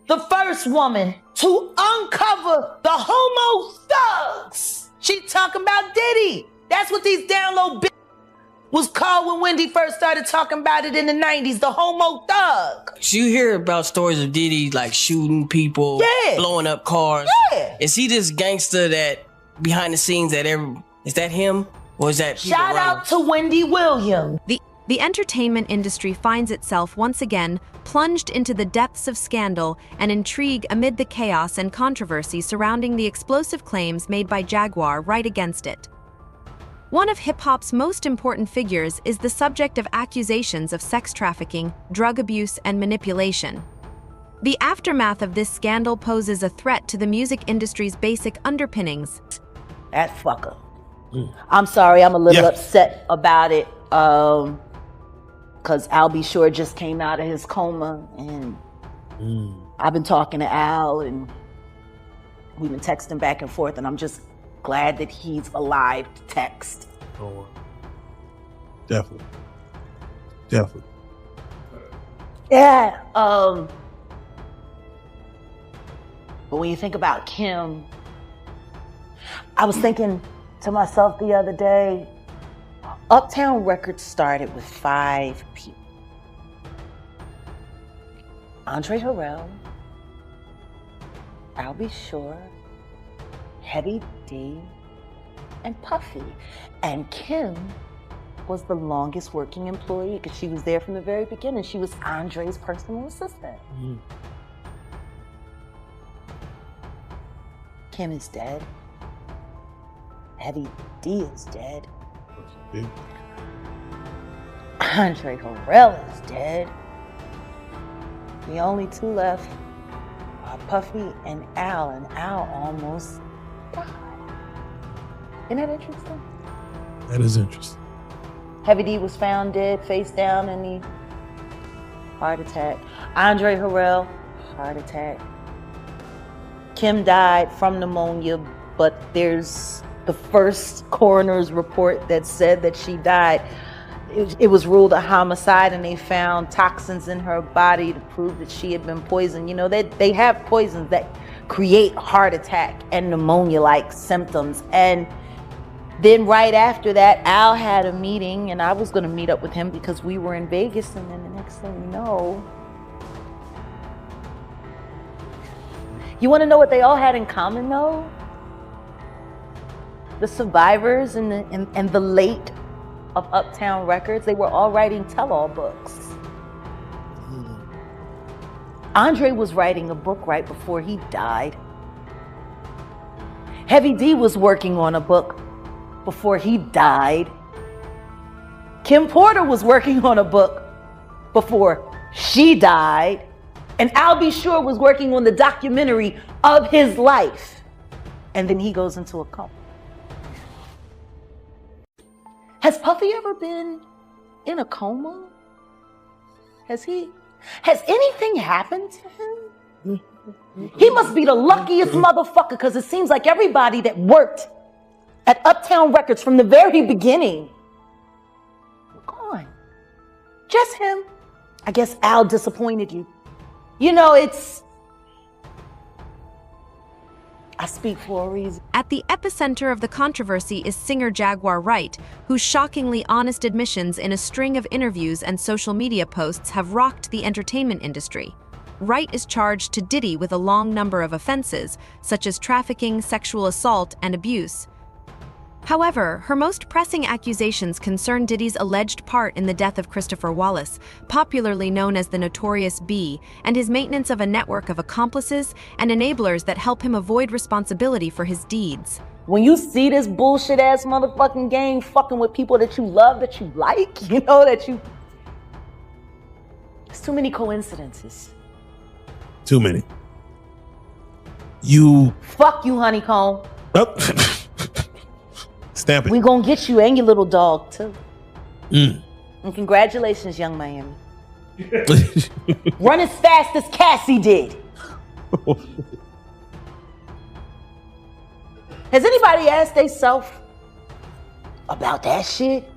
the first woman to uncover the homo thugs. She talking about Diddy. That's what these down low bitches was called when Wendy first started talking about it in the 90s, the homo thug. You hear about stories of Diddy like shooting people, blowing up cars. Yeah. Is he this gangster that behind the scenes is that him? Or is that Shout out to Wendy Williams. The entertainment industry finds itself once again plunged into the depths of scandal and intrigue amid the chaos and controversy surrounding the explosive claims made by Jaguar Wright against it. One of hip-hop's most important figures is the subject of accusations of sex trafficking, drug abuse, and manipulation. The aftermath of this scandal poses a threat to the music industry's basic underpinnings. That fucker. I'm sorry, I'm a little upset about it, because Al B. Sure just came out of his coma, and I've been talking to Al, and we've been texting back and forth, and I'm just glad that he's alive to text. Oh, definitely. Yeah. But when you think about Kim, I was thinking to myself the other day, Uptown Records started with 5 people. Andre Harrell, Al B. Sure, Heavy D, and Puffy. And Kim was the longest working employee because she was there from the very beginning. She was Andre's personal assistant. Kim is dead. Heavy D is dead. Andre Harrell is dead. The only 2 left are Puffy and Al almost died. Isn't that interesting? That is interesting. Heavy D was found dead, face down in the heart attack. Andre Harrell, heart attack. Kim died from pneumonia, but there's the first coroner's report that said that she died. It was ruled a homicide, and they found toxins in her body to prove that she had been poisoned. You know, they have poisons that create heart attack and pneumonia-like symptoms. And then right after that, Al had a meeting, and I was going to meet up with him because we were in Vegas, and then the next thing you know, you want to know what they all had in common, though? The survivors and the late of Uptown Records, they were all writing tell-all books. Andre was writing a book right before he died. Heavy D was working on a book before he died. Kim Porter was working on a book before she died. And Al B. Sure was working on the documentary of his life. And then he goes into a coma. Has Puffy ever been in a coma? Has anything happened to him? He must be the luckiest motherfucker, because it seems like everybody that worked at Uptown Records from the very beginning, gone. Just him. I guess Al disappointed you. You know, I speak for a reason. At the epicenter of the controversy is singer Jaguar Wright, whose shockingly honest admissions in a string of interviews and social media posts have rocked the entertainment industry. Wright is charged to Diddy with a long number of offenses, such as trafficking, sexual assault, and abuse. However, her most pressing accusations concern Diddy's alleged part in the death of Christopher Wallace, popularly known as the Notorious B, and his maintenance of a network of accomplices and enablers that help him avoid responsibility for his deeds. When you see this bullshit ass motherfucking gang fucking with people that you love, that you like, you know, it's too many coincidences. Too many. Fuck you, honeycomb. Oh. Stamp it. We gonna get you and your little dog too. And congratulations, Young Miami. Run as fast as Cassie did. Has anybody asked themselves about that shit?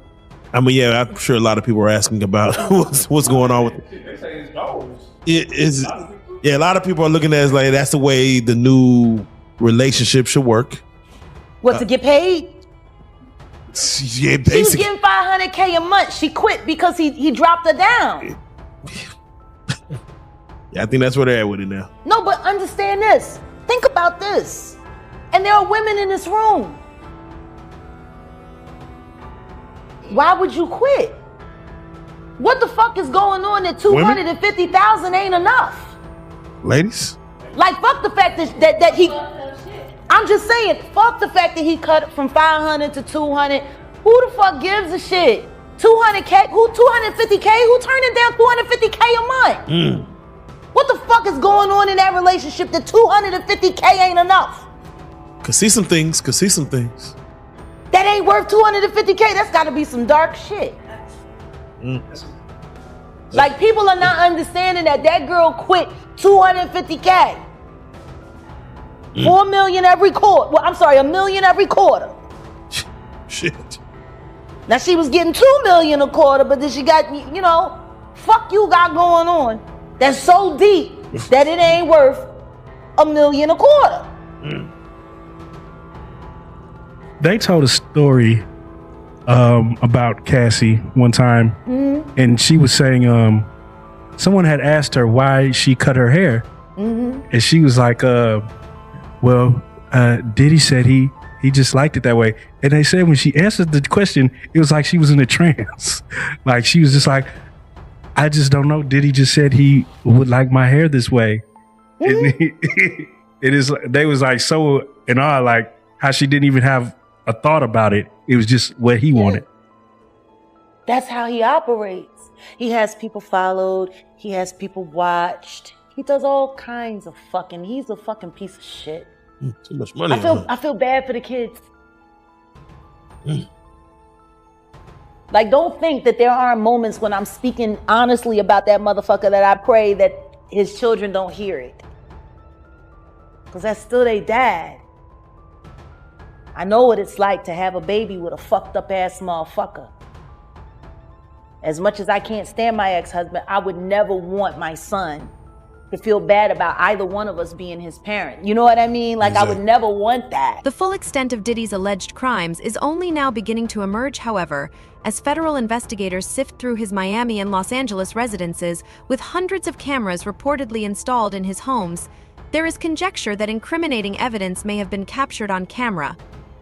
I mean, yeah, I'm sure a lot of people are asking about what's going on with They say it's goals. it. Yeah, a lot of people are looking at it as like that's the way the new relationship should work. What, to get paid? Yeah, She was basically. getting $500K a month. She quit because he dropped her down. Yeah, I think that's where they're at with it now. No, but understand this. Think about this. And there are women in this room. Why would you quit? What the fuck is going on that 250,000 ain't enough? Ladies? Like, fuck the fact that he... I'm just saying, fuck the fact that he cut from 500 to 200. Who the fuck gives a shit? 200K? Who 250K? Who turning down 250K a month? What the fuck is going on in that relationship that 250K ain't enough? Could see some things. That ain't worth 250K. That's gotta be some dark shit. Like, people are not understanding that girl quit 250K. 4 million every quarter. Well, I'm sorry, $1 million every quarter. Shit. Now she was getting 2 million a quarter, but then she got, fuck you got going on. That's so deep that it ain't worth $1 million a quarter. They told a story about Cassie one time, and she was saying someone had asked her why she cut her hair, and she was like, Diddy said he just liked it that way. And they said when she answered the question, it was like she was in a trance. Like she was just like, I just don't know. Diddy just said he would like my hair this way. And they was like so in awe, like how she didn't even have a thought about it. It was just what he wanted. That's how he operates. He has people followed. He has people watched. He does all kinds of fucking. He's a fucking piece of shit. Too much money. I feel bad for the kids. Like, don't think that there aren't moments when I'm speaking honestly about that motherfucker that I pray that his children don't hear it. Because that's still their dad. I know what it's like to have a baby with a fucked up ass motherfucker. As much as I can't stand my ex-husband, I would never want my son to feel bad about either one of us being his parent. You know what I mean? Like, exactly. I would never want that. The full extent of Diddy's alleged crimes is only now beginning to emerge, however, as federal investigators sift through his Miami and Los Angeles residences with hundreds of cameras reportedly installed in his homes. There is conjecture that incriminating evidence may have been captured on camera,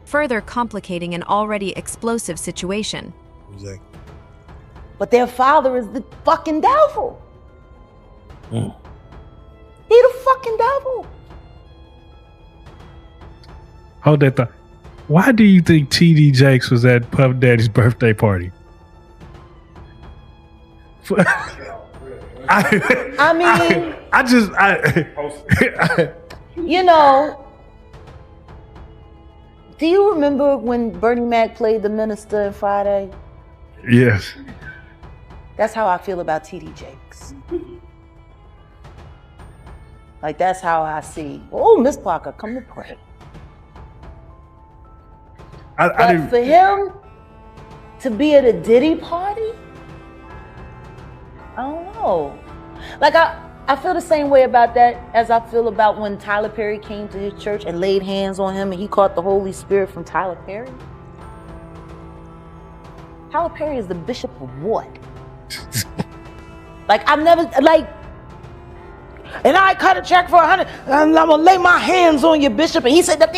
further complicating an already explosive situation. Exactly. But their father is the fucking devil. He the fucking devil. Hold that thought. Why do you think T.D. Jakes was at Puff Daddy's birthday party? I mean, do you remember when Bernie Mac played the minister in Friday? Yes. That's how I feel about T.D. Jakes. Like, that's how I see. Oh, Miss Parker, come to pray. But for him to be at a Diddy party, I don't know. Like, I feel the same way about that as I feel about when Tyler Perry came to his church and laid hands on him and he caught the Holy Spirit from Tyler Perry. Tyler Perry is the bishop of what? Like, I've never, like, and I cut a check for 100, and I'm gonna lay my hands on your bishop. And he said, and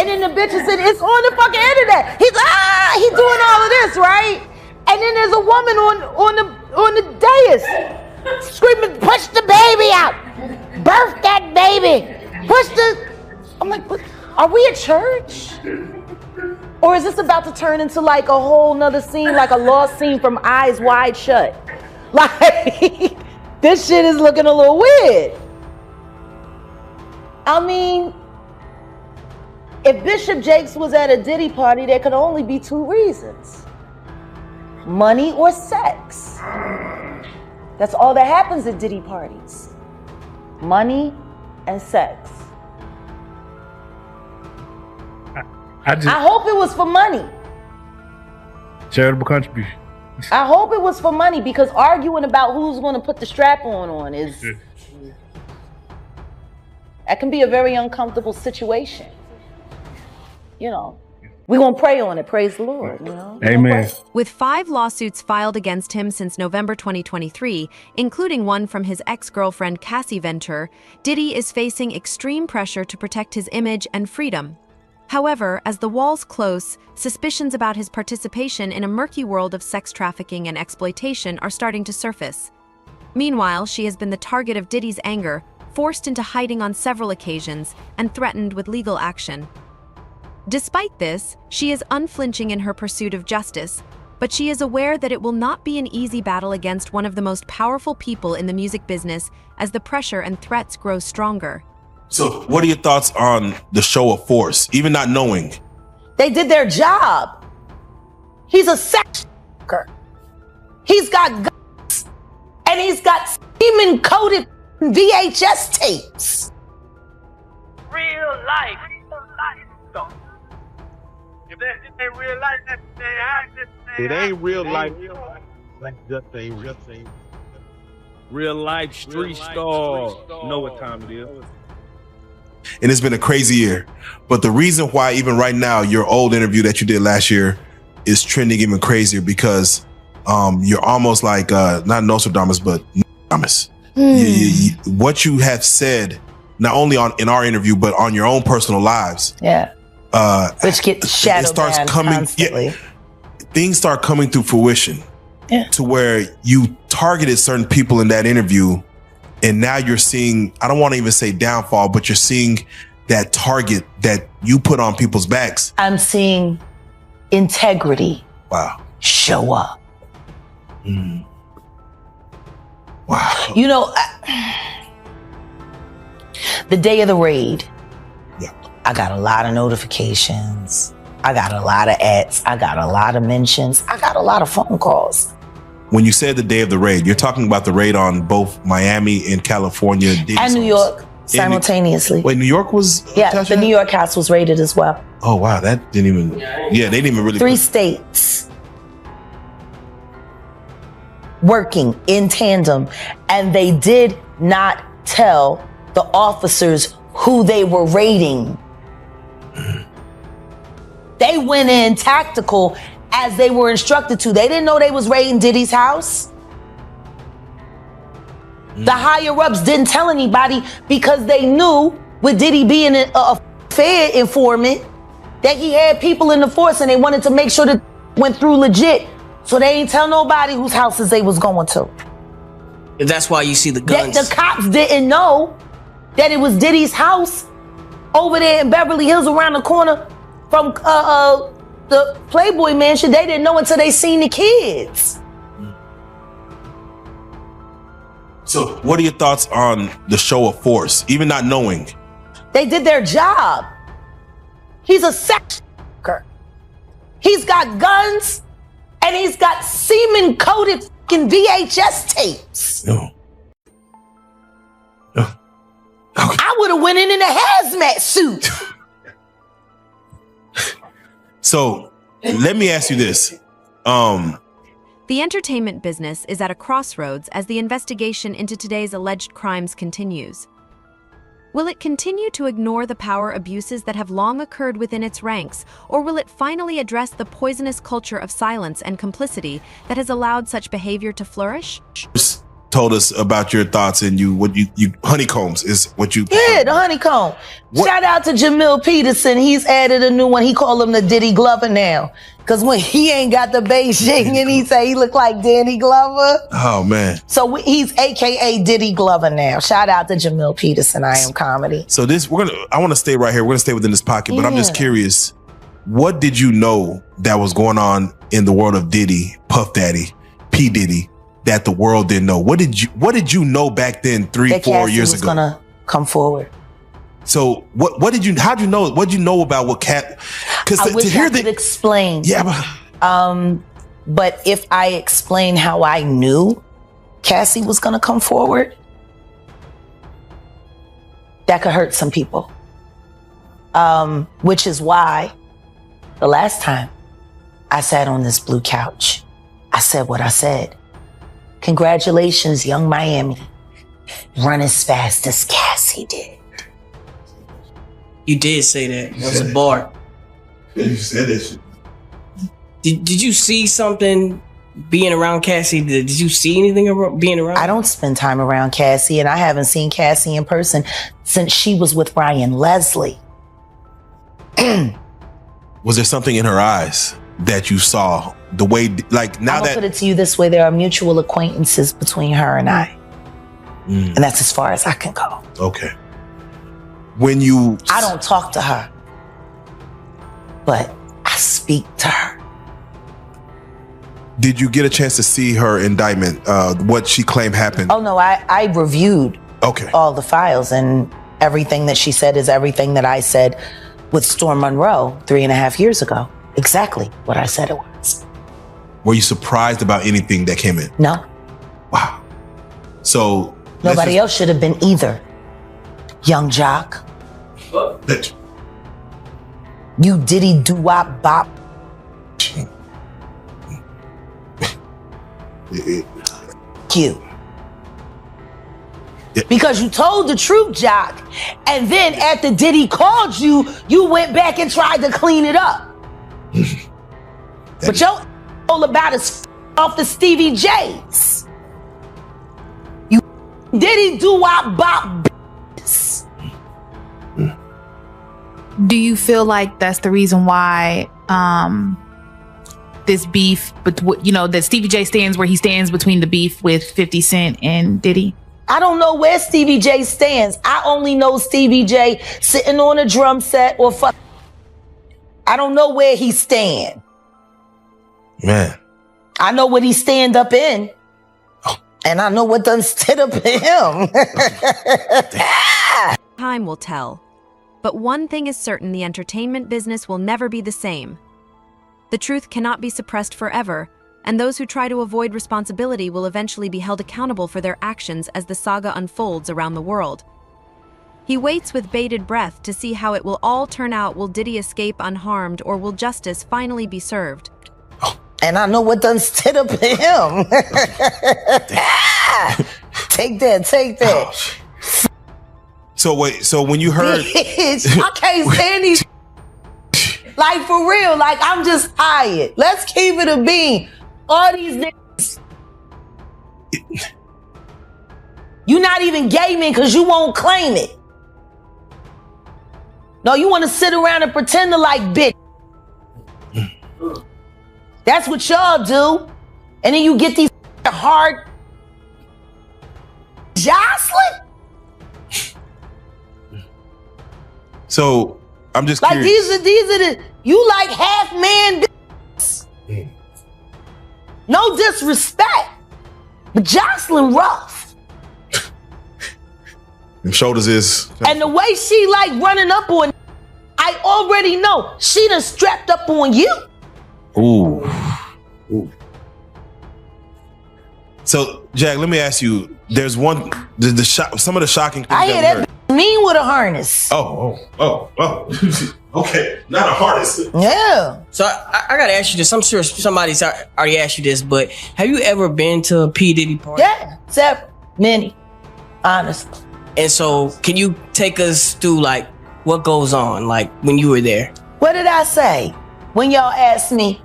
then the bitch said, it's on the fucking internet. He's doing all of this, right? And then there's a woman on the dais screaming, push the baby out, birth that baby, I'm like, what? Are we a church? Or is this about to turn into like a whole nother scene, like a lost scene from Eyes Wide Shut? Like, this shit is looking a little weird. I mean, if Bishop Jakes was at a Diddy party, there could only be two reasons. Money or sex. That's all that happens at Diddy parties. Money and sex. I hope it was for money. Charitable contribution. I hope it was for money, because arguing about who's going to put the strap on is, that can be a very uncomfortable situation. You know, we're going to pray on it. Praise the Lord. You know? Amen. With 5 lawsuits filed against him since November 2023, including one from his ex-girlfriend Cassie Venture, Diddy is facing extreme pressure to protect his image and freedom. However, as the walls close, suspicions about his participation in a murky world of sex trafficking and exploitation are starting to surface. Meanwhile, she has been the target of Diddy's anger, forced into hiding on several occasions, and threatened with legal action. Despite this, she is unflinching in her pursuit of justice, but she is aware that it will not be an easy battle against one of the most powerful people in the music business as the pressure and threats grow stronger. So what are your thoughts on the show of force, even not knowing? They did their job. He's a sex worker. He's got guns, and he's got semen-coated VHS tapes. Real life. So, if that ain't real life, that It ain't real life. Just ain't. Real life street star. Know what time it is. And it's been a crazy year. But the reason why even right now, your old interview that you did last year is trending even crazier, because you're almost like, not Nostradamus, but Nostradamus. What you have said, not only in our interview, but on your own personal lives. Yeah. Which gets shadowed constantly. Things start coming to fruition. Yeah. To where you targeted certain people in that interview, and now you're seeing, I don't want to even say downfall, but you're seeing that target that you put on people's backs. I'm seeing integrity. Wow. Show up. Wow. You know, the day of the raid, I got a lot of notifications. I got a lot of ads. I got a lot of mentions. I got a lot of phone calls. When you said the day of the raid, you're talking about the raid on both Miami and California. And New York simultaneously. Wait, New York was? Yeah, the New York house was raided as well. Oh, wow. That didn't even, they didn't even really. 3 states working in tandem. And they did not tell the officers who they were raiding. They went in tactical as they were instructed to. They didn't know they was raiding Diddy's house. The higher ups didn't tell anybody because they knew, with Diddy being a Fed informant, that he had people in the force, and they wanted to make sure that went through legit. So they ain't tell nobody whose houses they was going to. That's why you see the guns. The cops didn't know that it was Diddy's house over there in Beverly Hills, around the corner from the Playboy Mansion. They didn't know until they seen the kids. So what are your thoughts on the show of force, even not knowing? They did their job. He's a sex worker. He's got guns, and he's got semen-coated VHS tapes. No. I would have went in a hazmat suit. So let me ask you this. The entertainment business is at a crossroads as the investigation into today's alleged crimes continues. Will it continue to ignore the power abuses that have long occurred within its ranks, or will it finally address the poisonous culture of silence and complicity that has allowed such behavior to flourish? Told us about your thoughts, and you honeycombs is what you. Yeah, the honeycomb. Shout out to Jamil Peterson. He's added a new one. He called him the Diddy Glover now. Because when he ain't got the bass shaking, and he say he look like Danny Glover. Oh, man. So he's AKA Diddy Glover now. Shout out to Jamil Peterson, I Am Comedy. So I want to stay right here. We're going to stay within this pocket, but I'm just curious. What did you know that was going on in the world of Diddy, Puff Daddy, P. Diddy, that the world didn't know? What did you know back then, 3-4 years ago? Gonna come forward. So how'd you know? What'd you know about what Cat? Because I wish I could explain. Yeah, but if I explain how I knew Cassie was gonna come forward, that could hurt some people. Which is why the last time I sat on this blue couch, I said what I said. Congratulations, young Miami. Run as fast as Cassie did. You did say that. That was a bar. You said that shit. Did you see something being around Cassie? Did you see anything being around? I don't spend time around Cassie, and I haven't seen Cassie in person since she was with Ryan Leslie. Was there something in her eyes that you saw? The way, like, now I'll that... put it to you this way, there are mutual acquaintances between her and I. And that's as far as I can go. Okay. When you... I don't talk to her, but I speak to her. Did you get a chance to see her indictment, what she claimed happened? Oh, no, I reviewed Okay. all the files, and everything that she said is everything that I said with Storm Monroe 3.5 years ago. Exactly what I said it was. Were you surprised about anything that came in? No, Wow. So... nobody else should have been either. Young Jock, else. you Diddy doo-wop bop. You. Yeah. Because you told the truth, Jock, and then after Diddy called you, you went back and tried to clean it up. But your all about is off the Stevie J's. You Diddy doo-wop bop. Do you feel like that's the reason why this beef, but that Stevie J stands where he stands between the beef with 50 Cent and Diddy? I don't know where Stevie J stands. I only know Stevie J sitting on a drum set or fuck. I don't know where he stand. Man. I know what he stand up in. And I know what done stood up in him. Time will tell. But one thing is certain, the entertainment business will never be the same. The truth cannot be suppressed forever, and those who try to avoid responsibility will eventually be held accountable for their actions as the saga unfolds around the world. He waits with bated breath to see how it will all turn out. Will Diddy escape unharmed, or will justice finally be served? And I know what done stood up in him. Take that. So wait, so when you heard... Bitch, I can't stand these. Like, for real, like, I'm just tired. Let's keep it a bean. All these niggas. You not even gaming because you won't claim it. No, you want to sit around and pretend to like bitch. That's what y'all do. And then you get these hard Jocelyn. So I'm just like curious. these are the you like half man. No disrespect, but Jocelyn rough. And shoulders is... And the way she like running up on, I already know she done strapped up on you. Ooh. So Jack, let me ask you. There's one. Some of the shocking things I hear that mean with a harness. Oh. Okay, not a harness. Yeah. So I gotta ask you this. I'm sure somebody's already asked you this, but have you ever been to a P. Diddy party? Yeah, several, many, honestly. And so, can you take us through like what goes on, like when you were there? What did I say when y'all asked me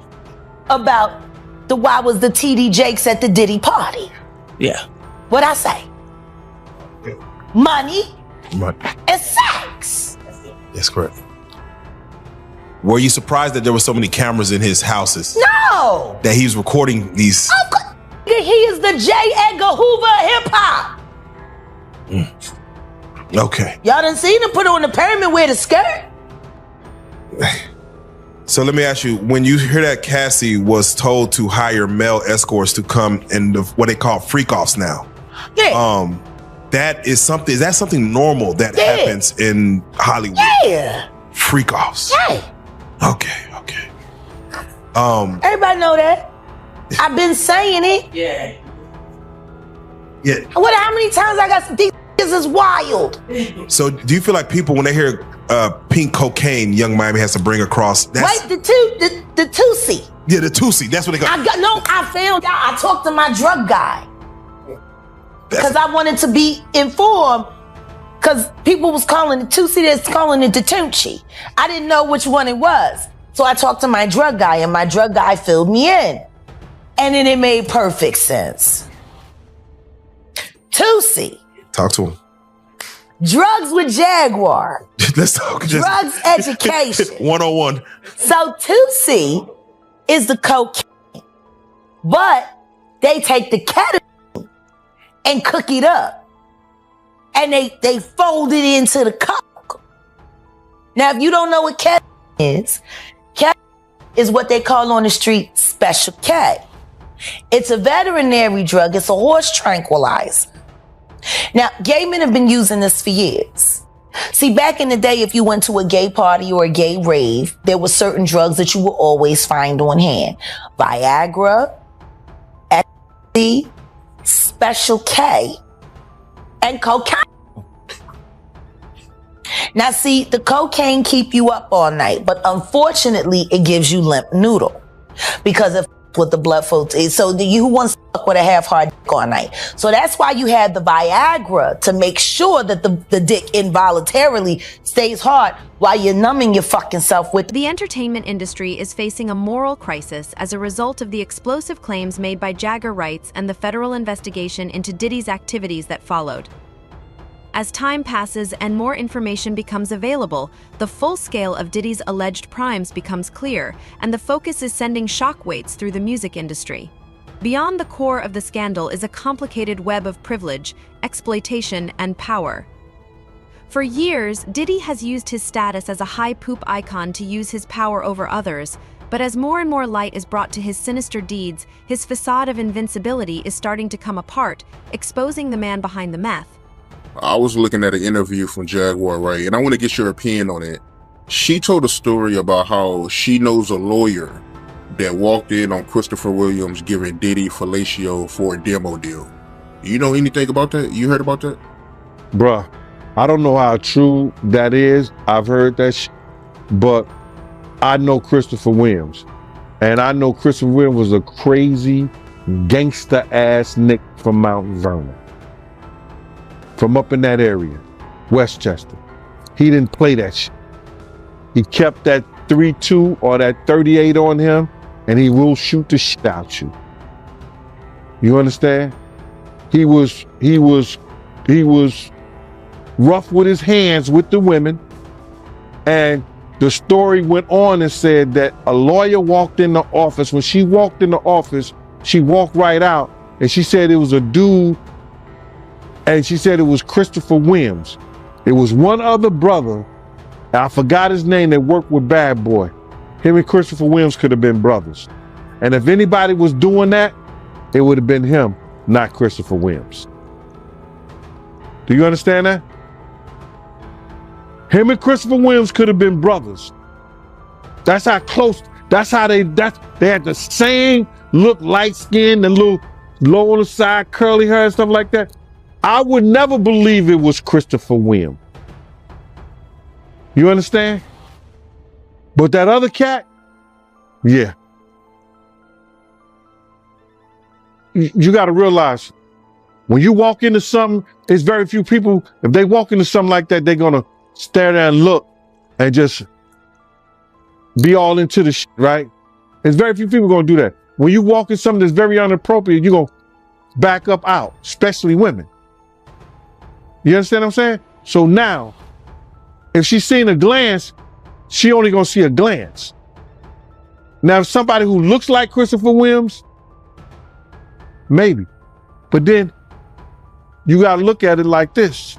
about why was the TD Jakes at the Diddy party? Yeah. What'd I say? Money Right. and sex. That's correct. Were you surprised that there were so many cameras in his houses? No. That he was recording these? Of course, he is the J. Edgar Hoover of hip hop. Okay. Y'all done seen him put on the pyramid with a skirt? So let me ask you, when you hear that Cassie was told to hire male escorts to come and what they call freak-offs now. Yeah. That is something, is that something normal that happens in Hollywood? Yeah. Freak-offs. Yeah. Okay. Everybody know that. I've been saying it. Yeah. How many times I got some these is wild. So do you feel like people, when they hear pink cocaine, Young Miami has to bring across? Wait, the Tusi. Yeah, the Tusi. That's what they call. I found out. I talked to my drug guy because I wanted to be informed. Because people was calling it Tusi, that's calling it the Tunchi. I didn't know which one it was. So I talked to my drug guy, and my drug guy filled me in. And then it made perfect sense. Tusi. Talk to him. Drugs with Jaguar. Let's talk. Drugs education. 101. So Tusi is the cocaine. But they take the ketamine and cook it up. And they fold it into the coke. Now, if you don't know what ketamine is what they call on the street Special K. It's a veterinary drug. It's a horse tranquilizer. Now, gay men have been using this for years. See, back in the day, if you went to a gay party or a gay rave, there were certain drugs that you would always find on hand. Viagra, ecstasy, Special K, and cocaine. Now, see, the cocaine keep you up all night, but unfortunately, it gives you limp noodle because of with the blood flow. So you wants to fuck with a half-hard dick all night. So that's why you have the Viagra to make sure that the dick involuntarily stays hard while you're numbing your fucking self with. The entertainment industry is facing a moral crisis as a result of the explosive claims made by Jaguar Wright and the federal investigation into Diddy's activities that followed. As time passes and more information becomes available, the full scale of Diddy's alleged crimes becomes clear, and the focus is sending shockwaves through the music industry. Beyond the core of the scandal is a complicated web of privilege, exploitation, and power. For years, Diddy has used his status as a high poop icon to use his power over others, but as more and more light is brought to his sinister deeds, his facade of invincibility is starting to come apart, exposing the man behind the meth. I was looking at an interview from Jaguar Wright, and I want to get your opinion on it. She told a story about how she knows a lawyer that walked in on Christopher Williams giving Diddy fellatio for a demo deal. You know anything about that? You heard about that? Bruh, I don't know how true that is. I've heard that but I know Christopher Williams. And I know Christopher Williams was a crazy gangster-ass Nick from Mount Vernon. From up in that area, Westchester. He didn't play that shit. He kept that 3.2 or that 38 on him, and he will shoot the shit out you. You understand? He was rough with his hands with the women, and the story went on and said that a lawyer walked in the office. When she walked in the office, she walked right out, and she said it was a dude. And she said it was Christopher Williams. It was one other brother, I forgot his name, that worked with Bad Boy. Him and Christopher Williams could have been brothers. And if anybody was doing that, it would have been him, not Christopher Williams. Do you understand that? Him and Christopher Williams could have been brothers. That's how close, they had the same look, light skin, and little low on the side, curly hair and stuff like that. I would never believe it was Christopher Williams. You understand? But that other cat, yeah. You got to realize, when you walk into something, it's very few people, if they walk into something like that, they're going to stare there and look and just be all into the shit, right? There's very few people going to do that. When you walk in something that's very inappropriate, you're going to back up out, especially women. You understand what I'm saying? So now, if she's seen a glance, she only gonna see a glance. Now, if somebody who looks like Christopher Williams, maybe. But then, you gotta look at it like this.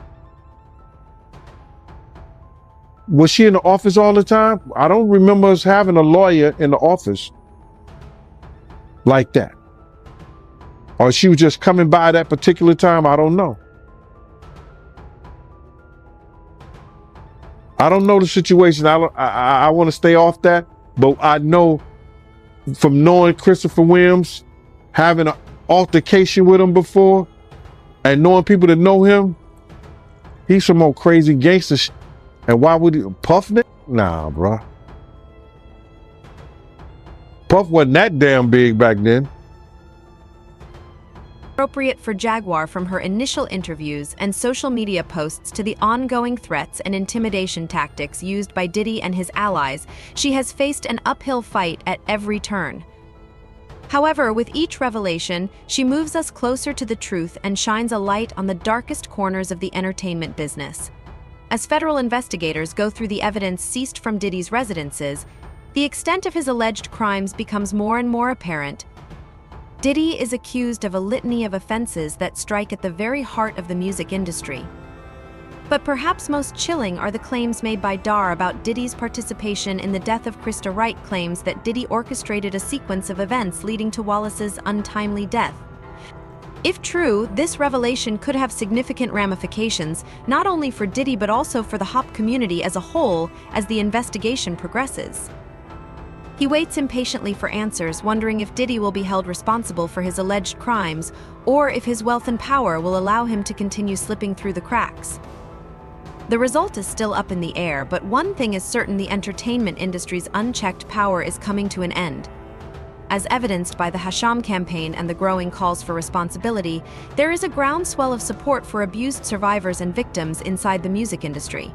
Was she in the office all the time? I don't remember us having a lawyer in the office like that. Or she was just coming by that particular time, I don't know. I don't know the situation. I want to stay off that, but I know from knowing Christopher Williams, having an altercation with him before, and knowing people that know him, he's some old crazy gangster shit. And why would he puff it? Nah, bro. Puff wasn't that damn big back then. Appropriate for Jaguar from her initial interviews and social media posts to the ongoing threats and intimidation tactics used by Diddy and his allies, she has faced an uphill fight at every turn. However, with each revelation, she moves us closer to the truth and shines a light on the darkest corners of the entertainment business. As federal investigators go through the evidence seized from Diddy's residences, the extent of his alleged crimes becomes more and more apparent. Diddy is accused of a litany of offenses that strike at the very heart of the music industry. But perhaps most chilling are the claims made by Dar about Diddy's participation in the death of Krista Wright. Claims that Diddy orchestrated a sequence of events leading to Wallace's untimely death. If true, this revelation could have significant ramifications, not only for Diddy but also for the hop community as a whole as the investigation progresses. He waits impatiently for answers, wondering if Diddy will be held responsible for his alleged crimes, or if his wealth and power will allow him to continue slipping through the cracks. The result is still up in the air, but one thing is certain: the entertainment industry's unchecked power is coming to an end. As evidenced by the Hasham campaign and the growing calls for responsibility, there is a groundswell of support for abused survivors and victims inside the music industry.